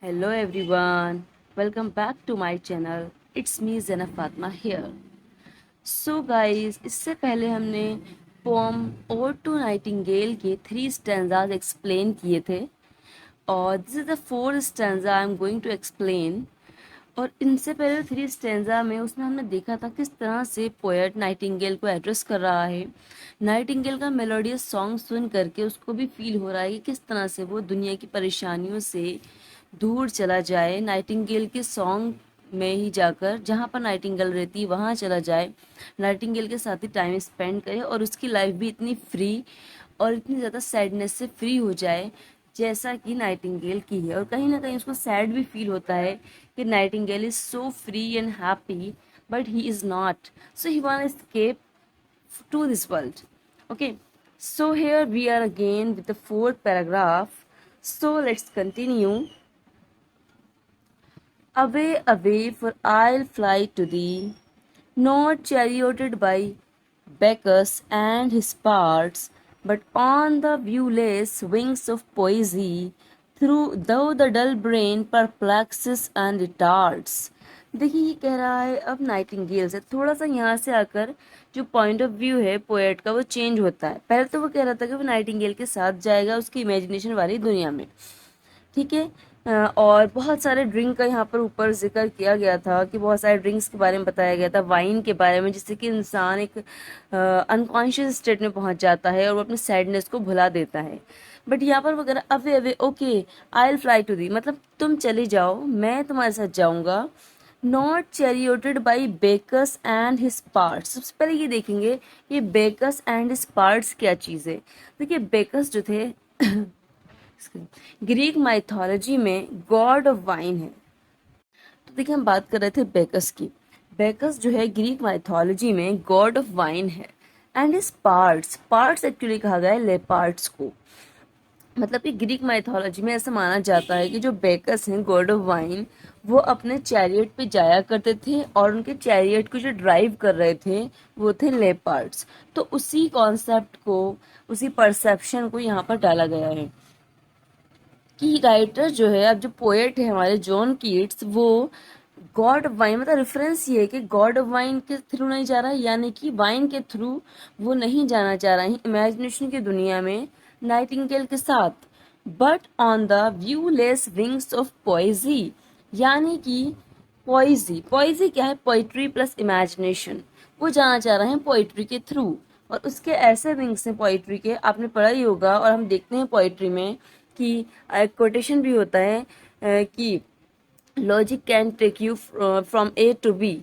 Hello everyone, welcome back to my channel. It's me Zainab Fatma here. So guys, इससे पहले हमने pome odd to Nightingale के 3 stanzas explain किए थे और this is the 4th stanza I am going to explain. और इनसे पहले 3 स्टैंजा में उसमें हमने देखा था किस तरह से पोएट नाइटिंगेल को एड्रेस कर रहा है। नाइटिंगेल का मेलोडियस सॉन्ग सुन करके उसको भी फील हो रहा है कि किस तरह से वो दुनिया की परेशानियों से दूर चला जाए, नाइटिंगेल के सॉन्ग में ही जाकर जहाँ पर नाइटिंगेल रहती है वहाँ चला जाए, नाइटिंगेल के साथ ही टाइम स्पेंड करे और उसकी लाइफ भी इतनी फ्री और इतनी ज़्यादा सैडनेस से फ्री हो जाए जैसा कि नाइटिंगेल की है। और कहीं ना कहीं उसको सैड भी फील होता है कि Nightingale is so free and happy but he is not, so he want escape to this world. Okay, so here we are again with the fourth paragraph. So let's continue. Away, away, for I'll fly to thee, not charioted by Bacchus and his parts, but on the viewless wings of poesy, through though the dull brain perplexes and retards. देखिए ये कह रहा है अब Nightingale से थोड़ा सा यहाँ से आकर जो पॉइंट ऑफ व्यू है पोएट का वो चेंज होता है। पहले तो वो कह रहा था कि वो नाइटिंगेल के साथ जाएगा उसकी इमेजिनेशन वाली दुनिया में, ठीक है। और बहुत सारे ड्रिंक का यहाँ पर ऊपर जिक्र किया गया था कि बहुत सारे ड्रिंक्स के बारे में बताया गया था, वाइन के बारे में, जिससे कि इंसान एक अनकॉन्शियस स्टेट में पहुंच जाता है और वो अपनी सैडनेस को भुला देता है। बट यहाँ पर वगैरह away away okay I will fly to thee, मतलब तुम चले जाओ मैं तुम्हारे साथ जाऊंगा। Not charioted by Bacchus and his pards. सबसे पहले ये देखेंगे ये बेकस एंड हिज पार्ट्स क्या चीज़ है। देखिए बेकस जो थे ग्रीक माइथोलॉजी में गॉड ऑफ वाइन है। तो देखिए हम बात कर रहे थे बेकस की। बेकस जो है ग्रीक माइथोलॉजी में गॉड ऑफ वाइन है एंड इस पार्ट्स पार्ट्स एक्चुअली कहा गया है लेपार्ड्स को। मतलब कि ग्रीक माइथोलॉजी में ऐसा माना जाता है कि जो बेकस हैं गॉड ऑफ वाइन वो अपने चैरियट पे जाया करते थे और उनके चैरियट को जो ड्राइव कर रहे थे वो थे लेपार्ड्स। तो उसी कॉन्सेप्ट को उसी परसेप्शन को यहाँ पर डाला गया है कि राइटर जो है अब जो पोएट है हमारे जॉन कीट्स वो गॉड ऑफ वाइन, मतलब रेफरेंस ये है कि गॉड ऑफ वाइन के थ्रू नहीं जा रहा है, यानी कि वाइन के थ्रू वो नहीं जाना चाह रहा है इमेजिनेशन की दुनिया में नाइटिंगेल के साथ, but on the viewless wings of poesy. यानी कि पोइजी पोइजी क्या है, पोइट्री प्लस इमेजिनेशन। वो जाना चाह रहे हैं पोइट्री के थ्रू और उसके ऐसे विंग्स हैं पोइट्री के, आपने पढ़ा ही होगा और हम देखते हैं पोइट्री में कि एक कोटेशन भी होता है कि logic can take you from A to B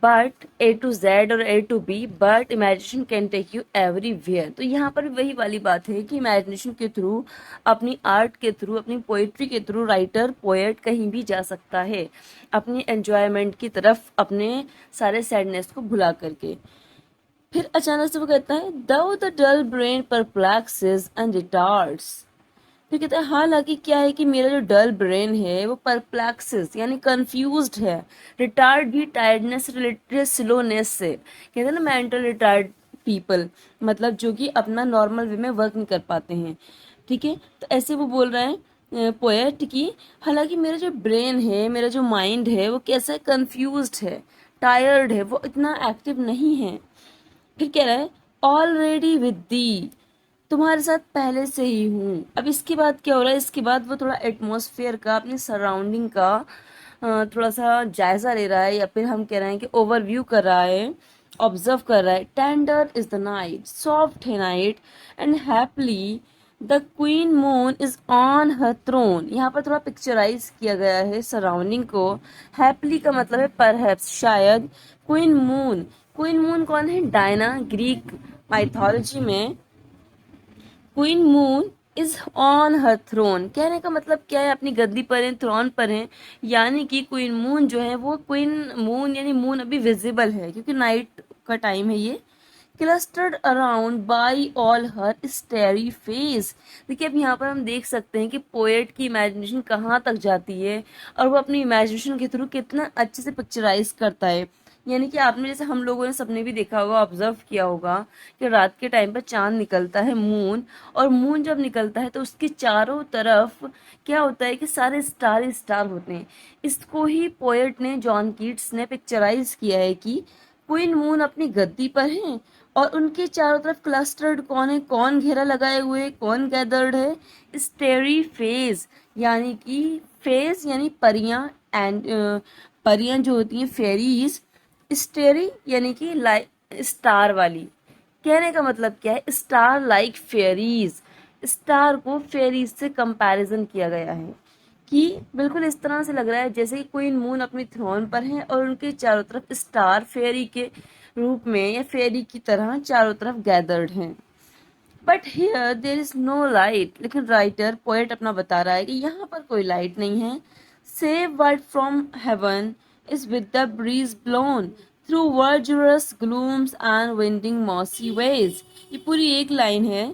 but A to Z और A to B, but imagination can take you everywhere. तो यहाँ पर वही वाली बात है कि इमेजिनेशन के थ्रू, अपनी आर्ट के थ्रू, अपनी पोइट्री के थ्रू राइटर पोएट कहीं भी जा सकता है अपनी एंजॉयमेंट की तरफ, अपने सारे सैडनेस को भुला करके। फिर अचानक से वो कहता है though the dull brain perplexes and retards. फिर कहता है हालांकि क्या है कि मेरा जो डल ब्रेन है वो परप्लेक्सेस यानी कंफ्यूज्ड है, रिटार्ड भी टायर्डनेस रिलेटेड स्लोनेस से, कहते हैं ना मेंटल रिटार्ड पीपल, मतलब जो कि अपना नॉर्मल वे में वर्क नहीं कर पाते हैं, ठीक है। तो ऐसे वो बोल रहे हैं पोएट की हालांकि मेरा जो ब्रेन है, मेरा जो माइंड है वो कैसा कंफ्यूज्ड है, टायर्ड है, वो इतना एक्टिव नहीं है। फिर कह रहा है ऑलरेडी विद दी, तुम्हारे साथ पहले से ही हूँ। अब इसके बाद क्या हो रहा है, इसके बाद वो थोड़ा एटमॉस्फेयर का, अपनी सराउंडिंग का थोड़ा सा जायजा ले रहा है, या फिर हम कह रहे हैं कि ओवरव्यू कर रहा है, ऑब्जर्व कर रहा है। Tender is the night, soft है night, and happily the queen moon is on her throne. यहाँ पर थोड़ा पिक्चराइज किया गया है सराउंडिंग को। हैप्पीली का मतलब है परहैप्स, शायद। क्वीन मून, क्वीन मून कौन है, डायना, ग्रीक माइथोलॉजी में queen moon is on her throne. कहने का मतलब क्या है, अपनी गद्दी पर है, थ्रोन पर है, यानी कि क्वीन मून जो है वो क्वीन मून यानी मून अभी विजिबल है क्योंकि नाइट का टाइम है ये। Clustered around by all her स्टेरी face. देखिए अब यहाँ पर हम देख सकते हैं कि पोएट की इमेजिनेशन कहाँ तक जाती है और वो अपनी इमेजिनेशन के थ्रू कितना अच्छे से पिक्चराइज करता है यानी कि आपने जैसे हम लोगों ने सबने भी देखा होगा, ऑब्जर्व किया होगा कि रात के टाइम पर चांद निकलता है, मून, और मून जब निकलता है तो उसके चारों तरफ क्या होता है कि सारे स्टार ही स्टार होते हैं। इसको ही पोएट ने, जॉन कीट्स ने पिक्चराइज किया है कि क्वीन मून अपनी गद्दी पर है और उनके चारों तरफ क्लस्टर्ड कौन है, कौन घेरा लगाए हुए, कौन गैदर्ड है, स्टेरी फेज, यानी कि फेज यानी परियां, एंड परियां जो होती हैं फेरीज, स्टेरी यानी कि लाइक स्टार वाली। कहने का मतलब क्या है, स्टार लाइक फेरीज, स्टार को फेरीज से कंपैरिजन किया गया है कि बिल्कुल इस तरह से लग रहा है जैसे कि क्वीन मून अपनी थ्रोन पर है और उनके चारों तरफ स्टार फेरी के रूप में या फेरी की तरह चारों तरफ गैदर्ड हैं। But here there is no light, लेकिन राइटर पोएट अपना बता रहा है कि यहाँ पर कोई लाइट नहीं है। Save what from heaven is with the breeze blown through verdurous glooms and winding mossy ways. ये पूरी एक लाइन है।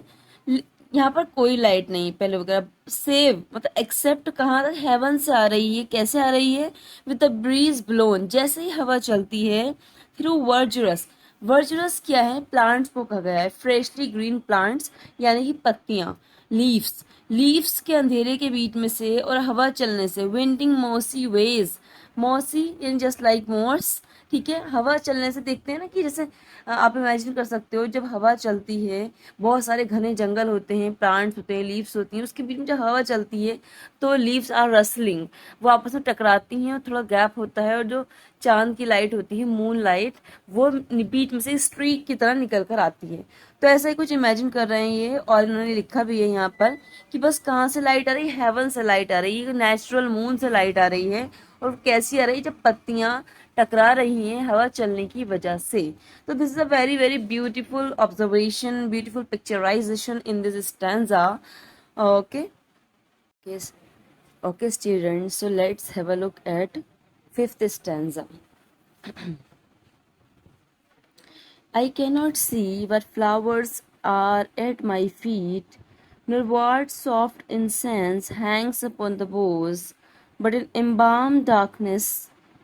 यहाँ पर कोई लाइट नहीं, पहले वगैरह सेव मतलब एक्सेप्ट कहाँ तक, हेवन से आ रही है, कैसे आ रही है, विद द ब्रीज ब्लोन, जैसे ही हवा चलती है, थ्रू वर्जरस, वर्जरस क्या है, प्लांट्स को कहा गया है, फ्रेशली ग्रीन प्लांट्स यानी कि पत्तियां, लीव्स, लीव्स के अंधेरे के बीच में से और हवा चलने से, winding mossy ways, mossy in just like moors, ठीक है, हवा चलने से देखते हैं ना कि जैसे आप इमेजिन कर सकते हो जब हवा चलती है, बहुत सारे घने जंगल होते हैं, प्लांट्स होते हैं, लीव्स होती हैं, उसके बीच में जब हवा चलती है तो लीव्स आर रसलिंग, वो आपस में टकराती हैं और थोड़ा गैप होता है, और जो चांद की लाइट होती है, मून लाइट, वो बीच में से स्ट्रीक की तरह निकल कर आती है। तो ऐसा ही कुछ इमेजिन कर रहे हैं ये, और इन्होंने लिखा भी है यहाँ पर कि बस कहाँ से लाइट आ रही है, हेवन से लाइट आ रही है, नेचुरल मून से लाइट आ रही है, और कैसी आ रही है, जब पत्तियां टकरा रही हैं हवा चलने की वजह से। तो this is a very very beautiful observation, beautiful picturisation in this stanza. Okay, okay students, so let's have a look at fifth stanza. I cannot see what flowers are at my feet, nor what soft incense hangs upon the boughs, but in embalmed darkness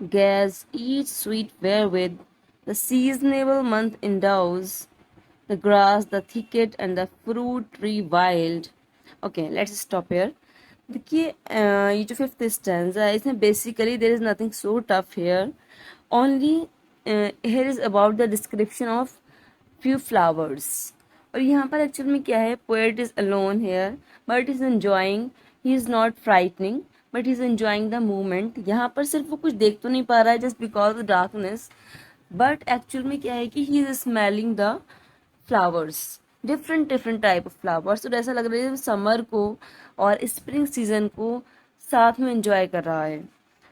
gaze each sweet wherewith the seasonable month endows the grass, the thicket, and the fruit tree wild. Okay, let's stop here. देखिए ये जो fifth stanza है इसमें basically there is nothing so tough here, only here is about the description of few flowers. और यहाँ पर actual में क्या है, poet is alone here but is enjoying, he is not frightening but he is enjoying the movement. यहाँ पर सिर्फ वो कुछ देख तो नहीं पा रहा है just because of darkness, but actual में क्या है कि he is smelling the flowers, different different type of flowers. तो ऐसा लग रहा है समर को और स्प्रिंग सीजन को साथ में एंजॉय कर रहा है।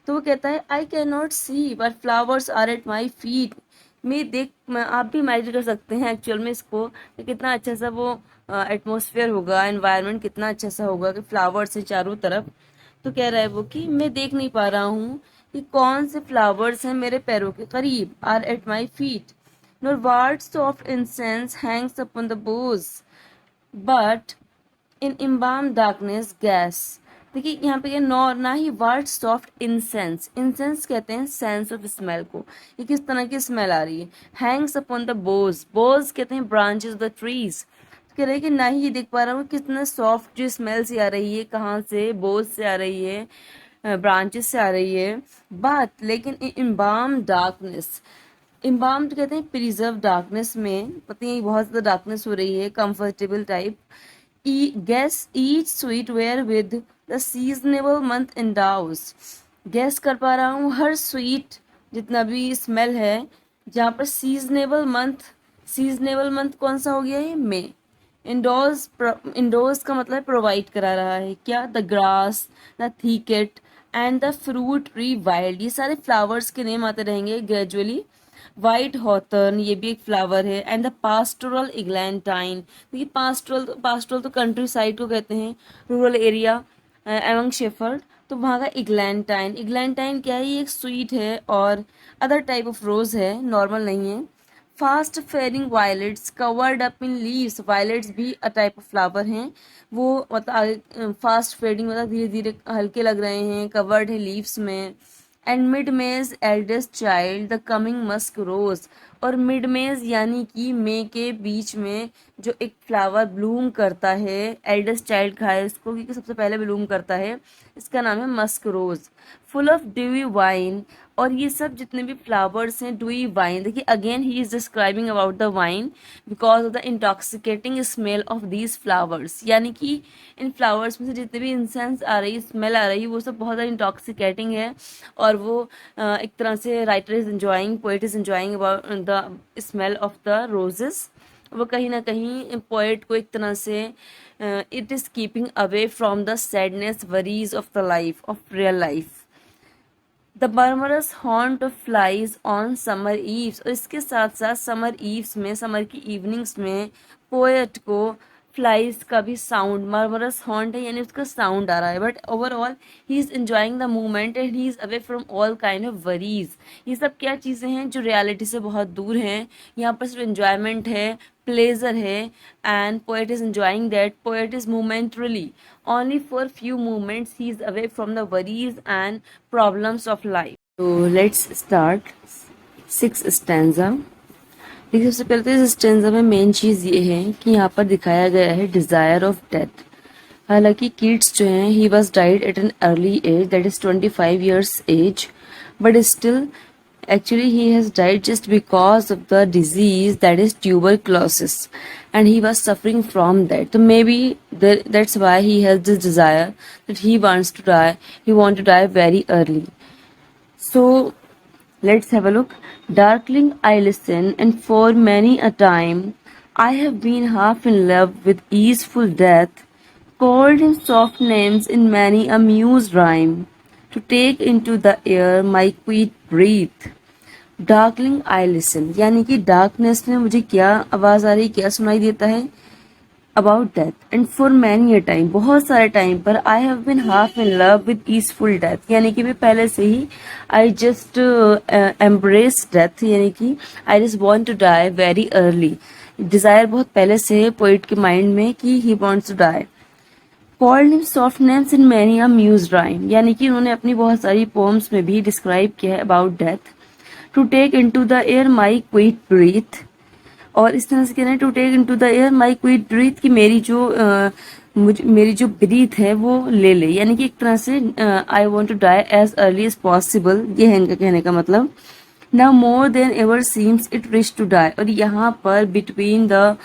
तो वो कहता है I can not see but flowers are at my feet. मैं आप भी इमेजिन कर सकते हैं एक्चुअल में इसको कि कितना अच्छा सा वो एटमोसफियर होगा, एनवायरनमेंट कितना अच्छा सा होगा कि फ्लावर्स है चारों तरफ। तो कह रहा है वो कि मैं देख नहीं पा रहा हूँ कि कौन से फ्लावर्स हैं मेरे पैरों के करीब, are at my feet, nor what soft incense hangs upon the boughs, but in embalmed darkness gas। देखिए यहाँ पे नॉर ना ही वर्ड सॉफ्ट इंसेंस, इंसेंस कहते हैं सेंस ऑफ स्मेल को, ये किस तरह की स्मेल आ रही है, हैंग्स अपॉन द बोज, बोज कहते हैं ब्रांचेस द ट्रीज। तो कह रहे हैं कि ना ही ये देख पा रहा हूँ कितना सॉफ्ट जो स्मेल सी आ रही है, कहाँ से, बोज से आ रही है, ब्रांचेस से आ रही है, बट लेकिन इम्बाम डार्कनेस, इम्बाम्ड कहते हैं प्रिजर्व डार्कनेस में, पता नहीं बहुत ज़्यादा डार्कनेस हो रही है, comfortable type, guess each sweet wherewith the seasonable month endows, guess कर पा रहा हूँ हर स्वीट जितना भी स्मेल है, जहाँ पर सीजनेबल मंथ, सीजनेबल मंथ कौन सा हो गया है, मे, इंडोर्स, इंडोर्स का मतलब प्रोवाइड करा रहा है क्या, the grass, the thicket and the fruit tree wild, ये सारे फ्लावर्स के नेम आते रहेंगे ग्रेजुअली। वाइट हॉथर्न ये भी एक फ्लावर है, एंड द पास्टोरल इग्लैंटाइन, देखिए पास्टोरल, पास्टोरल तो कंट्री साइड को कहते हैं, रूरल एरिया एवंग शेफर्ड, तो वहाँ का इग्लैंटाइन, इग्लैंटाइन क्या है, ये एक स्वीट है और अदर टाइप ऑफ रोज है, नॉर्मल नहीं है। Fast fading violets covered up in leaves, violets भी अ टाइप ऑफ फ्लावर हैं, वो मतलब फास्ट फेडिंग मतलब धीरे धीरे हल्के लग रहे हैं, कवर्ड है लीव्स में, and mid May eldest child the coming musk rose. और मिड मेज यानी कि मई के बीच में जो एक फ्लावर ब्लूम करता है, एल्डेस्ट चाइल्ड कहा है इसको क्योंकि सबसे पहले ब्लूम करता है, इसका नाम है musk rose. Full of dewy wine, और ये सब जितने भी फ्लावर्स हैं ड्यूई वाइन, देखिए again he is describing about the wine because of the intoxicating smell of these flowers, यानी कि इन फ्लावर्स में से जितने भी इंसेंस आ रही, स्मेल आ रही, वो सब बहुत ज़्यादा इंटॉक्सिकेटिंग है। और वो एक तरह से writer is enjoying, poet is enjoying about the smell of the roses. वो कहीं ना कहीं पोएट को एक तरह से it is keeping away from the sadness worries of the life of real life. The murmurous haunt of flies on summer eves, और इसके साथ साथ समर ईव्स में, समर की इवनिंग्स में पोएट को फ्लाइज का भी साउंड, मर्मरस हॉन्ट है यानी उसका साउंड आ रहा है, but overall he is enjoying the movement and he is away from all kind of worries. ये सब क्या चीज़ें हैं जो रियलिटी से बहुत दूर हैं, यहाँ पर सिर्फ एंजॉयमेंट है, प्लेजर है, and poet is enjoying that, poet is momentarily, only for few moments he is away from the worries and problems of life. So let's start sixth stanza. देखिए सबसे पहले तो इस स्टेंजा में मेन चीज़ ये है कि यहाँ पर दिखाया गया है डिज़ायर ऑफ डेथ। हालांकि किड्स जो हैं he was died at an early age, that is 25 years age, but still actually he has died just because of the disease that is tuberculosis, and he was suffering from that. So maybe that's why he has this desire that he wants to die, he want to die very early. So let's have a look. Darkling I listen, and for many a time I have been half in love with easeful death, called him soft names in many a muse rhyme, to take into the air my quiet breath. Darkling I listen, यानी कि darkness में मुझे क्या आवाज आ रही, क्या सुनाई देता है, about death, and for many a time, बहुत सारे टाइम पर, I have been half in love with easeful death, यानी कि मैं पहले से ही आई जस्ट एम्ब्रेस डेथ, यानी कि I just want to die very early. Desire बहुत पहले से है पोइट के माइंड में कि he wants to die. Called him soft names in many a mused rhyme, यानी कि उन्होंने अपनी बहुत सारी पोम्स में भी डिस्क्राइब किया है about death. To take into the air my quiet breath, और इस तरह से कहना है to take into the air my quiet breath, कि मेरी जो ब्रीथ है वो ले ले, यानी कि एक तरह से I want to die as early as possible, ये है इनका कहने का मतलब। Now more than ever seems it wish to die, और यहाँ पर बिटवीन द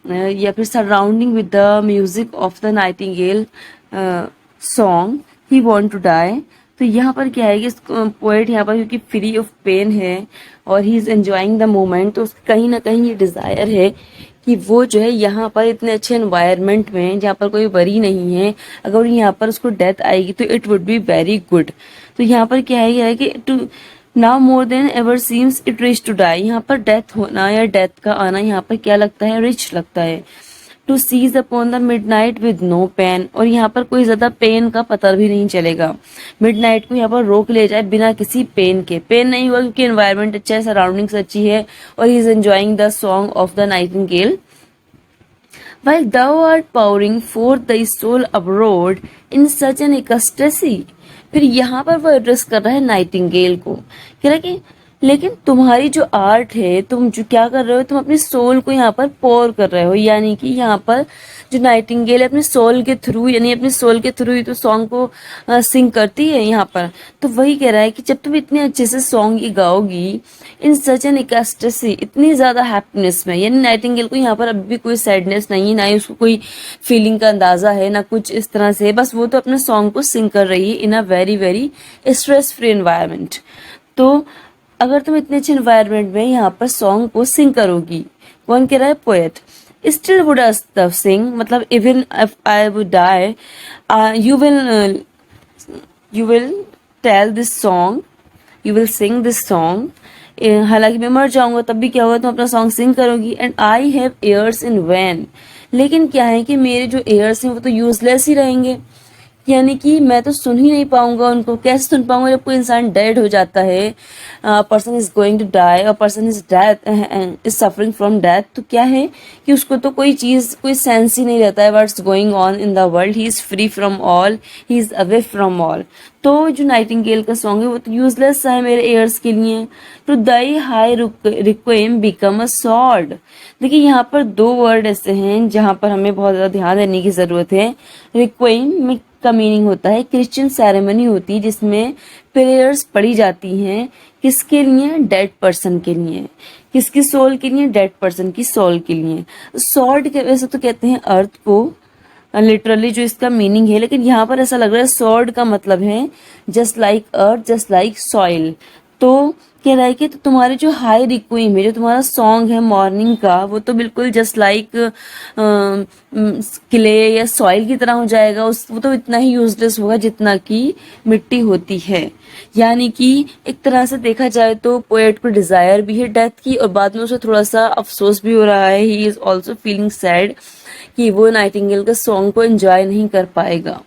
या फिर surrounding with the music of the nightingale song he want to die. तो यहाँ पर क्या है कि पोएट यहाँ पर क्योंकि फ्री ऑफ पेन है और he is enjoying the moment, तो कहीं ना कहीं ये डिजायर है कि वो जो है यहाँ पर इतने अच्छे एनवायरनमेंट में जहाँ पर कोई वरी नहीं है, अगर यहाँ पर उसको डेथ आएगी तो it would be very good. तो यहाँ पर क्या है कि to now more than ever seems it rich to die, यहाँ पर डेथ होना या डेथ का आना यहाँ पर क्या लगता है, रिच लगता है। To cease upon the midnight with no pain, और यहाँ पर कोई ज्यादा पेन का पता भी नहीं चलेगा, मिडनाइट को यहाँ पर रोक ले जाए बिना किसी पेन के, पेन नहीं हुआ क्योंकि एनवायरनमेंट अच्छा है, सराउंडिंग्स अच्छी है, और he is enjoying the song of the Nightingale. While thou art pouring forth thy soul abroad in such an ecstasy, फिर यहाँ पर वो एड्रेस कर रहा है नाइटिंगेल को, कह रहा है कि लेकिन तुम्हारी जो आर्ट है, तुम जो क्या कर रहे हो, तुम अपनी सोल को यहाँ पर पोर कर रहे हो, यानी कि यहाँ पर जो नाइटिंगेल है अपने सोल के थ्रू, यानी अपने सोल के थ्रू ही तो सॉन्ग को सिंग करती है यहाँ पर। तो वही कह रहा है कि जब तुम इतने अच्छे से सॉन्ग ये गाओगी इन सच एन इकास्टेसी, इतनी ज्यादा हैप्पीनेस में, यानी नाइटिंगेल को यहाँ पर अभी भी कोई सैडनेस नहीं है, ना ही उसको कोई फीलिंग का अंदाजा है, ना कुछ इस तरह से, बस वो तो अपने सॉन्ग को सिंग कर रही है in a very very stress free environment. तो अगर तुम इतने अच्छे एनवायरनमेंट में यहाँ पर सॉन्ग को सिंग करोगी, कौन कह रहा है, poet, still would I sing, मतलब even if I would die you will tell this song, you will sing this song, हालांकि मैं मर जाऊंगा तब भी क्या होगा, तुम अपना सॉन्ग सिंग करोगी। And I have ears in vain, लेकिन क्या है कि मेरे जो एयर्स हैं वो तो यूजलेस ही रहेंगे, यानी कि मैं तो सुन ही नहीं पाऊंगा उनको, कैसे सुन पाऊंगा जब कोई इंसान डेड हो जाता है, person is going to die और person is death is suffering from death, तो क्या है कि उसको तो कोई चीज़, कोई सेंस ही नहीं रहता है what's going on in the world, he is free from all, he is away from all. तो जो नाइटिंगेल का सॉन्ग है वो तो यूजलेस सा है मेरे एयर्स के लिए। To thy high requiem become a sod. देखिए यहाँ पर दो वर्ड ऐसे हैं जहाँ पर हमें बहुत ज़्यादा ध्यान देने की ज़रूरत है। रिक्वेम में का मीनिंग होता है क्रिश्चियन सेरेमनी होती है जिसमें प्रेयर्स पढ़ी जाती हैं, किसके लिए, डेड पर्सन के लिए। किसकी सोल के लिए, डेड पर्सन की सोल के लिए। सॉर्ड के वैसे तो कहते हैं अर्थ को, लिटरली जो इसका मीनिंग है, लेकिन यहाँ पर ऐसा लग रहा है सॉर्ड का मतलब है just like earth, just like soil. तो कह रहा है कि तो तुम्हारे जो हाई रिक्वेम है, जो तुम्हारा सॉन्ग है मॉर्निंग का, वो तो बिल्कुल जस्ट लाइक क्ले या सॉइल की तरह हो जाएगा, उस वो तो इतना ही यूजलेस होगा जितना कि मिट्टी होती है। यानी कि एक तरह से देखा जाए तो पोएट को डिजायर भी है डेथ की, और बाद में उसे थोड़ा सा अफसोस भी हो रहा है, he is also feeling sad कि वो नाइटिंगेल के सॉन्ग को एंजॉय नहीं कर पाएगा।